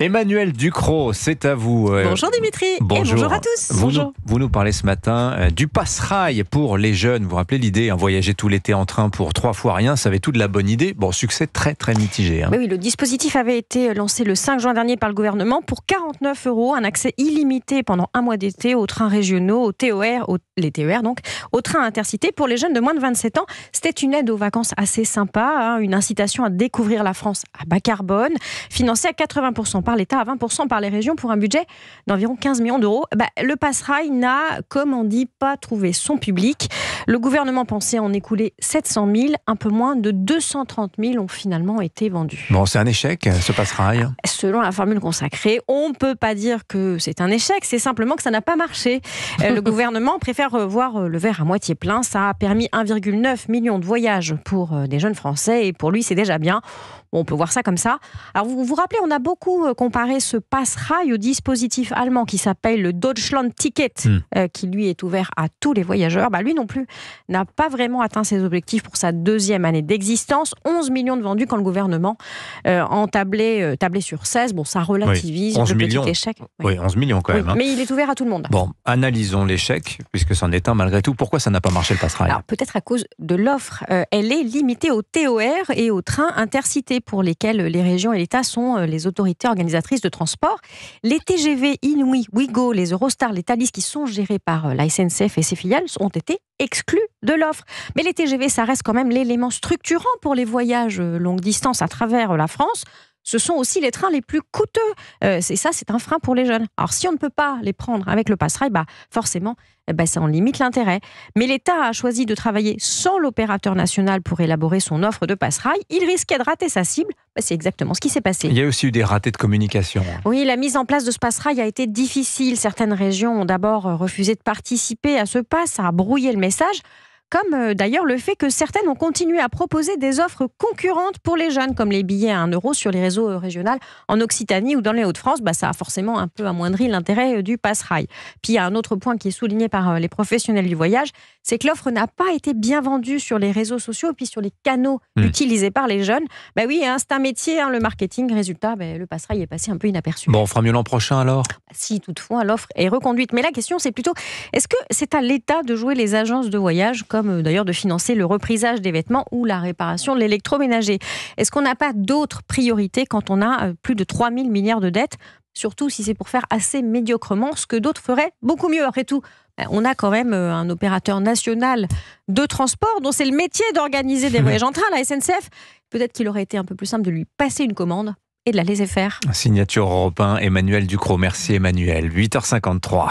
Emmanuel Ducrot, c'est à vous. Bonjour Dimitri, bonjour. Et bonjour à tous. Vous nous parlez ce matin du passe-rail pour les jeunes. Vous vous rappelez l'idée, voyager tout l'été en train pour 3 fois rien, ça avait tout de la bonne idée. Bon, succès très très mitigé. Oui, le dispositif avait été lancé le 5 juin dernier par le gouvernement pour 49 €, un accès illimité pendant un mois d'été aux trains régionaux, aux TER, les TER donc, aux trains intercités pour les jeunes de moins de 27 ans. C'était une aide aux vacances assez sympa, une incitation à découvrir la France à bas carbone, financée à 80% par l'État, à 20% par les régions pour un budget d'environ 15 millions d'euros. Le passe-rail n'a, comme on dit, pas trouvé son public. Le gouvernement pensait en écouler 700 000, un peu moins de 230 000 ont finalement été vendus. Bon, c'est un échec, ce passe-rail. Selon la formule consacrée, on ne peut pas dire que c'est un échec, c'est simplement que ça n'a pas marché. Le gouvernement préfère voir le verre à moitié plein. Ça a permis 1,9 million de voyages pour des jeunes Français et pour lui, c'est déjà bien. Bon, on peut voir ça comme ça. Alors, vous vous rappelez, on a beaucoup comparé ce passe-rail au dispositif allemand qui s'appelle le Deutschland Ticket, qui lui est ouvert à tous les voyageurs. Lui non plus n'a pas vraiment atteint ses objectifs pour sa 2e année d'existence. 11 millions de vendus quand le gouvernement en tablait sur 16. Bon, ça relativise le petit échec. Oui, 11 millions quand même. Mais il est ouvert à tout le monde. Bon, analysons l'échec, puisque c'en est un malgré tout. Pourquoi ça n'a pas marché le passe-rail ? Alors, peut-être à cause de l'offre. Elle est limitée aux TER et aux trains intercités pour lesquels les régions et l'État sont les autorités organisatrices de transport. Les TGV Inouï, Ouigo, les Eurostar, les Thalys qui sont gérés par la SNCF et ses filiales ont été exclus de l'offre. Mais les TGV, ça reste quand même l'élément structurant pour les voyages longue distance à travers la France. Ce sont aussi les trains les plus coûteux. C'est un frein pour les jeunes. Alors, si on ne peut pas les prendre avec le passe-rail, forcément, ça en limite l'intérêt. Mais l'État a choisi de travailler sans l'opérateur national pour élaborer son offre de passe-rail. Il risquait de rater sa cible. C'est exactement ce qui s'est passé. Il y a aussi eu des ratés de communication. Oui, la mise en place de ce passe-rail a été difficile. Certaines régions ont d'abord refusé de participer à ce pass. Ça a brouillé le message. Comme d'ailleurs le fait que certaines ont continué à proposer des offres concurrentes pour les jeunes, comme les billets à 1 € sur les réseaux régionaux en Occitanie ou dans les Hauts-de-France. Ça a forcément un peu amoindri l'intérêt du passe-rail. Puis il y a un autre point qui est souligné par les professionnels du voyage, c'est que l'offre n'a pas été bien vendue sur les réseaux sociaux et puis sur les canaux utilisés par les jeunes. C'est un métier, le marketing. Résultat, le passe-rail est passé un peu inaperçu. Bon, on fera mieux l'an prochain alors ? Si toutefois l'offre est reconduite. Mais la question, c'est plutôt, est-ce que c'est à l'État de jouer les agences de voyage, comme d'ailleurs de financer le reprisage des vêtements ou la réparation de l'électroménager ? Est-ce qu'on n'a pas d'autres priorités quand on a plus de 3 000 milliards de dettes ? Surtout si c'est pour faire assez médiocrement ce que d'autres feraient beaucoup mieux. Après tout, on a quand même un opérateur national de transport dont c'est le métier d'organiser des voyages en train, la SNCF. Peut-être qu'il aurait été un peu plus simple de lui passer une commande et de la laisser faire. Signature Europe 1, Emmanuel Ducrot. Merci Emmanuel. 8h53.